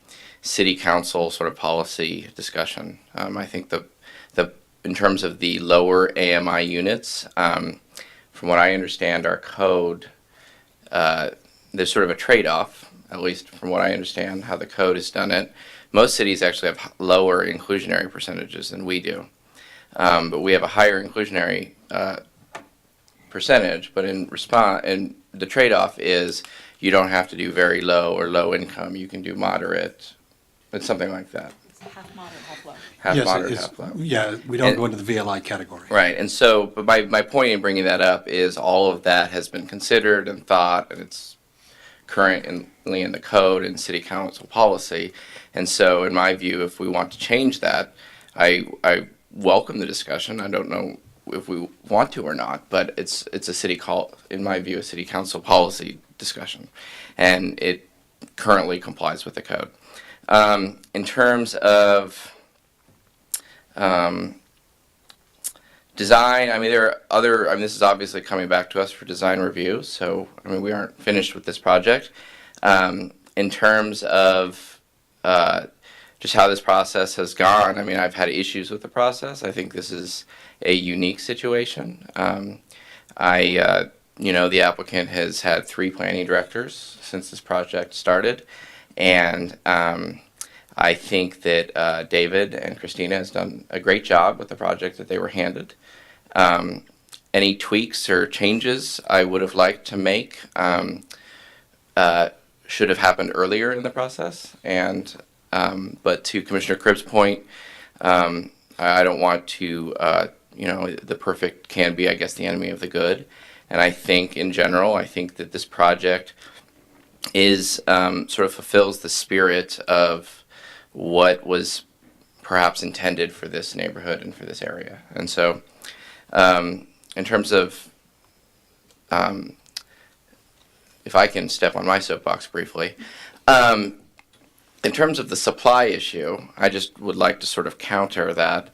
city council sort of policy discussion. I think the in terms of the lower AMI units, from what I understand, our code, there's sort of a trade-off, at least from what I understand how the code has done it. Most cities actually have lower inclusionary percentages than we do, but we have a higher inclusionary percentage. But in response, and the trade-off is you don't have to do very low or low income. You can do moderate, but something like that. It's half moderate, half low. Half Yes, moderate, it's- half low. Yeah, we don't go into the VLI category. Right, and so, but my point in bringing that up is all of that has been considered and thought, and it's currently in the code and city council policy. And so, in my view, if we want to change that, I welcome the discussion. I don't know if we want to or not, but it's a in my view, a city council policy discussion, and it currently complies with the code. In terms of Design, I mean, there are other, I mean, this is obviously coming back to us for design review, so, I mean, we aren't finished with this project. In terms of just how this process has gone, I mean, I've had issues with the process. I think this is a unique situation. The applicant has had 3 planning directors since this project started, and I think that David and Christina has done a great job with the project that they were handed. Any tweaks or changes I would have liked to make should have happened earlier in the process. And but to Commissioner Cribb's point, I don't want to, the perfect can be, I guess, the enemy of the good. And I think, in general, I think that this project is sort of fulfills the spirit of what was perhaps intended for this neighborhood and for this area. And so, in terms of, if I can step on my soapbox briefly, in terms of the supply issue, I just would like to sort of counter that.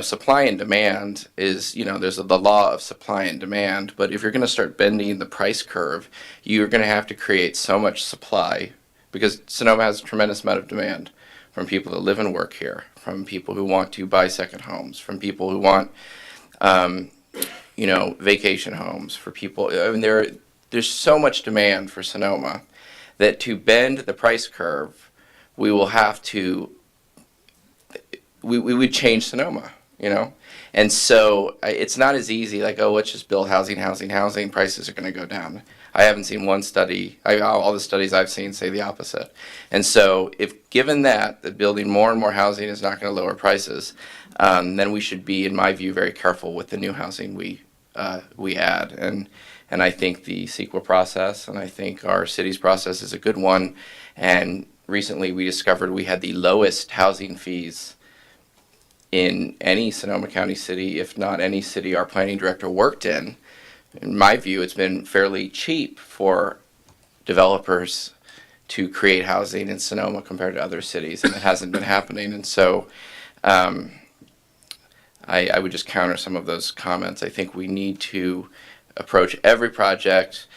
Supply and demand is, there's the law of supply and demand, but if you're going to start bending the price curve, you're going to have to create so much supply, because Sonoma has a tremendous amount of demand from people that live and work here, from people who want to buy second homes, from people who want, vacation homes, for people. I mean, there's so much demand for Sonoma that to bend the price curve, we will have to, we would change Sonoma, And so it's not as easy, like, oh, let's just build housing, prices are going to go down. I haven't seen one study, all the studies I've seen say the opposite. And so if given that building more and more housing is not going to lower prices, then we should be, in my view, very careful with the new housing we add. And I think the CEQA process, and I think our city's process is a good one. And recently we discovered we had the lowest housing fees in any Sonoma County city, if not any city our planning director worked in. In my view, it's been fairly cheap for developers to create housing in Sonoma compared to other cities, and it hasn't been happening. And so I would just counter some of those comments. I think we need to approach every project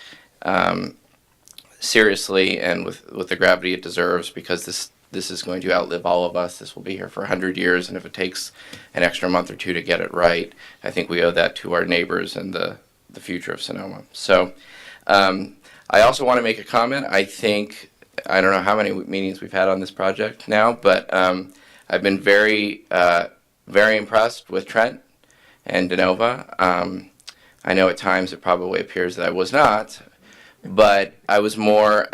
seriously and with the gravity it deserves, because this is going to outlive all of us. This will be here for 100 years, and if it takes an extra month or 2 to get it right, I think we owe that to our neighbors and the future of Sonoma. So I also want to make a comment. I don't know how many meetings we've had on this project now, but I've been very, very impressed with Trent and DeNova. I know at times it probably appears that I was not, but I was more,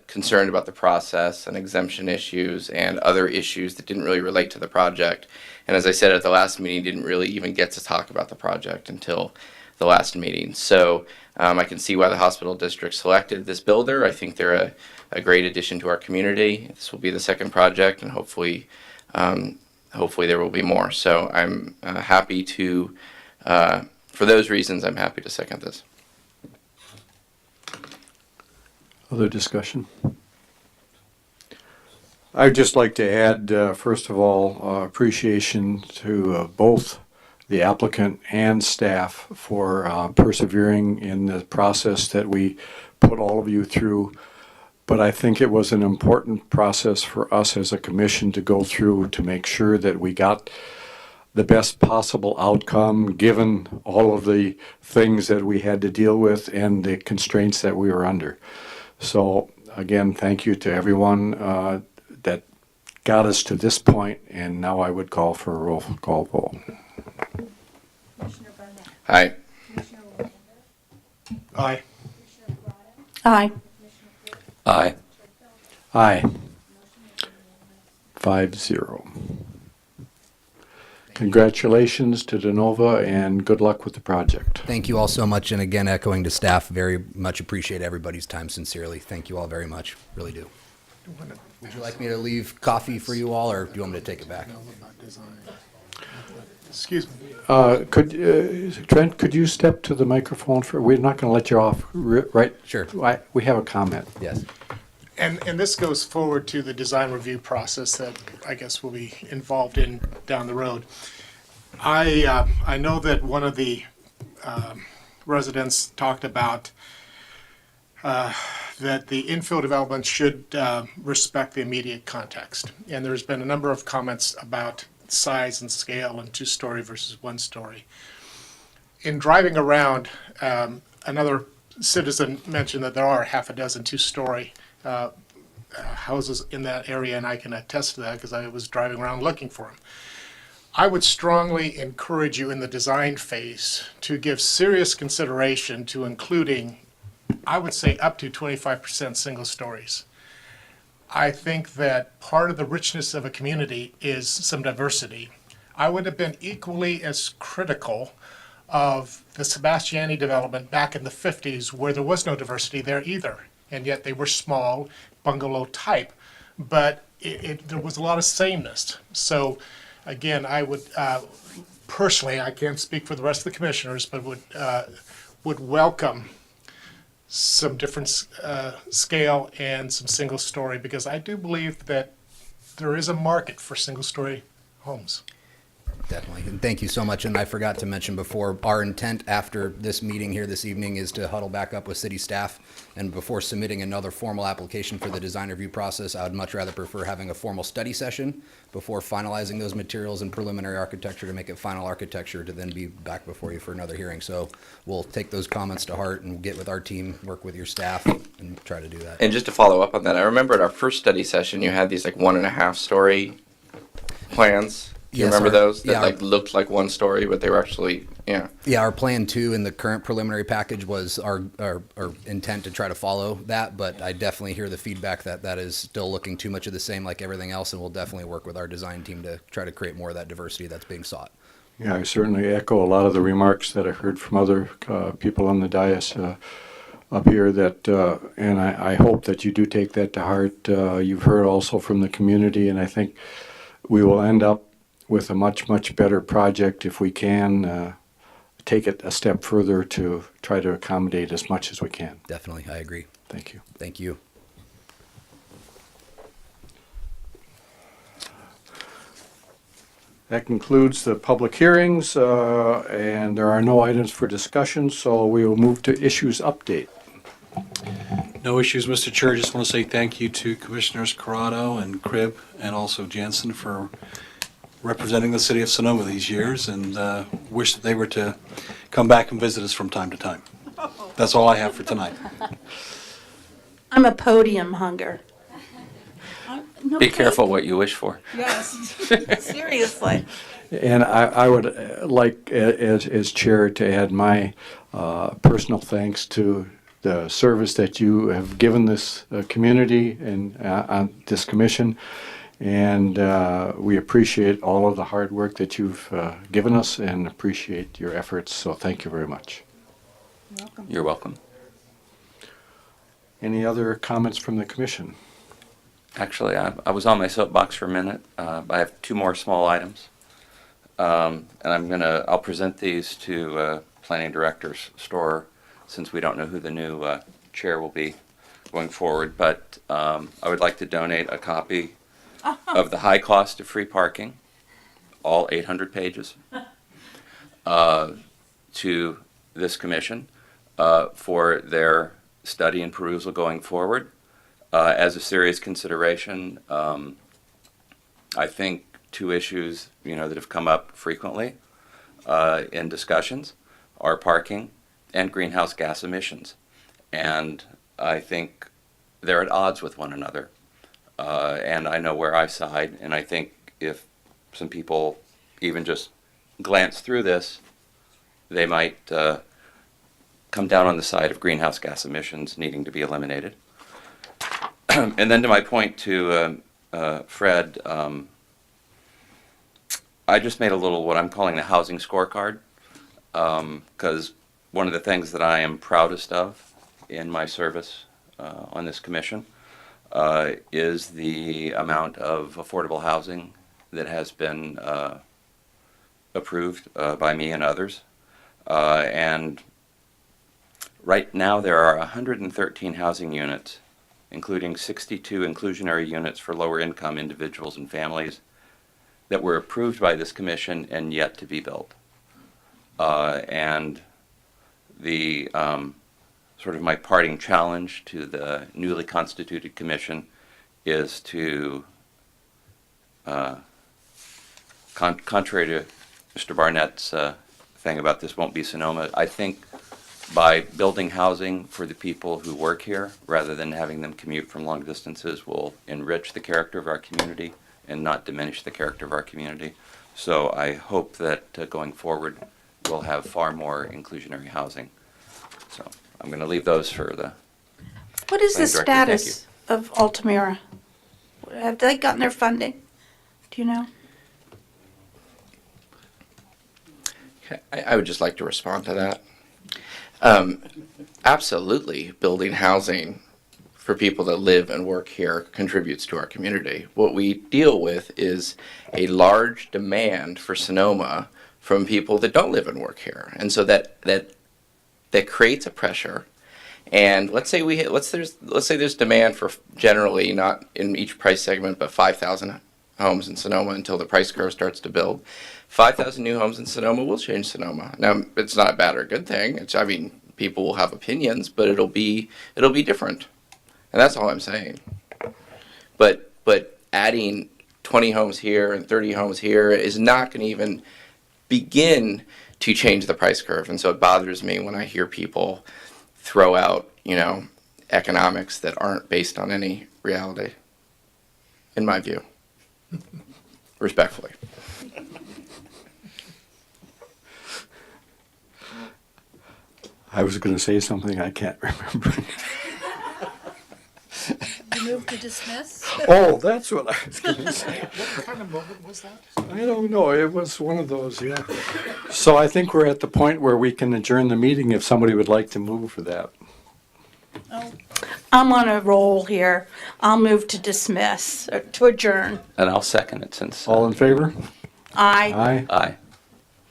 concerned about the process and exemption issues and other issues that didn't really relate to the project. And as I said at the last meeting, didn't really even get to talk about the project until the last meeting. So I can see why the hospital district selected this builder. I think they're a great addition to our community. This will be the second project, and hopefully there will be more. So I'm happy to, for those reasons, I'm happy to second this. Other discussion? I'd just like to add, first of all, appreciation to both the applicant and staff for persevering in the process that we put all of you through. But I think it was an important process for us as a commission to go through to make sure that we got the best possible outcome, given all of the things that we had to deal with and the constraints that we were under. So again, thank you to everyone that got us to this point, and now I would call for a roll call vote. Commissioner Burnett. Aye. Commissioner Williams. Aye. Commissioner Grotto. Aye. Aye. Aye. 5-0. Congratulations to DeNova, and good luck with the project. Thank you all so much, and again, echoing to staff, very much appreciate everybody's time, sincerely. Thank you all very much, really do. Would you like me to leave coffee for you all, or do you want me to take it back? Excuse me. Trent, could you step to the microphone? We're not going to let you off, right? Sure. We have a comment. Yes. And this goes forward to the design review process that I guess we'll be involved in down the road. I know that one of the residents talked about that the infill development should respect the immediate context. And there's been a number of comments about size and scale and two-story versus one-story. In driving around, another citizen mentioned that there are half a dozen two-story houses in that area, and I can attest to that because I was driving around looking for them. I would strongly encourage you in the design phase to give serious consideration to including, I would say, up to 25% single stories. I think that part of the richness of a community is some diversity. I would have been equally as critical of the Sebastiani development back in the 50s where there was no diversity there either. And yet they were small, bungalow type, but there was a lot of sameness. So again, I would personally, I can't speak for the rest of the commissioners, but would welcome some different scale and some single story, because I do believe that there is a market for single story homes. Definitely. And thank you so much. And I forgot to mention before, our intent after this meeting here this evening is to huddle back up with city staff. And before submitting another formal application for the design review process, I would much rather prefer having a formal study session before finalizing those materials and preliminary architecture to make it final architecture to then be back before you for another hearing. So we'll take those comments to heart and get with our team, work with your staff, and try to do that. And just to follow up on that, I remember at our first study session, you had these like 1.5 story plans. Do you Yes, remember those that yeah, like looked like one story, but they were actually, yeah. Yeah, our plan 2 in the current preliminary package was our intent to try to follow that, but I definitely hear the feedback that that is still looking too much of the same like everything else, and we'll definitely work with our design team to try to create more of that diversity that's being sought. Yeah, I certainly echo a lot of the remarks that I heard from other people on the dais up here that, and I hope that you do take that to heart. You've heard also from the community, and I think we will end up with a much, much better project if we can take it a step further to try to accommodate as much as we can. Definitely, I agree. Thank you. Thank you. That concludes the public hearings, and there are no items for discussion, so we will move to issues update. No issues, Mr. Chair. Just want to say thank you to Commissioners Corrado and Cribb and also Jensen for representing the city of Sonoma these years, and wish that they were to come back and visit us from time to time. That's all I have for tonight. I'm a podium hunger. No Be cake? careful what you wish for. Yes, seriously. And I would like, as chair, to add my personal thanks to the service that you have given this community and on this commission. And we appreciate all of the hard work that you've given us and appreciate your efforts. So thank you very much. Welcome. You're welcome. Any other comments from the commission? Actually, I was on my soapbox for a minute. I have 2 more small items. And I'll present these to Planning Director Storer, since we don't know who the new chair will be going forward. But I would like to donate a copy of The High Cost of Free Parking, all 800 pages, to this commission for their study and perusal going forward. As a serious consideration, I think 2 issues that have come up frequently in discussions are parking and greenhouse gas emissions. And I think they're at odds with one another. And I know where I side, and I think if some people even just glance through this, they might come down on the side of greenhouse gas emissions needing to be eliminated. And then to my point to Fred, I just made a little what I'm calling the housing scorecard, because one of the things that I am proudest of in my service on this commission is the amount of affordable housing that has been approved by me and others. And right now there are 113 housing units including 62 inclusionary units for lower income individuals and families that were approved by this commission and yet to be built. And the sort of my parting challenge to the newly constituted commission is to, contrary to Mr. Barnett's thing about this won't be Sonoma, I think by building housing for the people who work here rather than having them commute from long distances will enrich the character of our community and not diminish the character of our community. So I hope that going forward we'll have far more inclusionary housing. So I'm going to leave those for the What is the Planning Director. Thank status of Altamira? Have they gotten their funding? Do you know? I would just like to respond to that. Absolutely, building housing for people that live and work here contributes to our community. What we deal with is a large demand for Sonoma from people that don't live and work here, and so that creates a pressure. And let's say there's demand for generally, not in each price segment, but 5,000 homes in Sonoma until the price curve starts to build. 5,000 new homes in Sonoma will change Sonoma. Now, it's not a bad or a good thing. People will have opinions, but it'll be different, and that's all I'm saying. But adding 20 homes here and 30 homes here is not going to even begin to change the price curve, and so it bothers me when I hear people throw out, economics that aren't based on any reality, in my view, respectfully. I was going to say something I can't remember. You move to dismiss? Oh, that's what I was going to say. What kind of moment was that? I don't know. It was one of those, yeah. So I think we're at the point where we can adjourn the meeting if somebody would like to move for that. Oh. I'm on a roll here. I'll move to dismiss, or to adjourn. And I'll second it since. All in favor? Aye. Aye. Aye.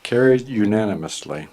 Carried unanimously.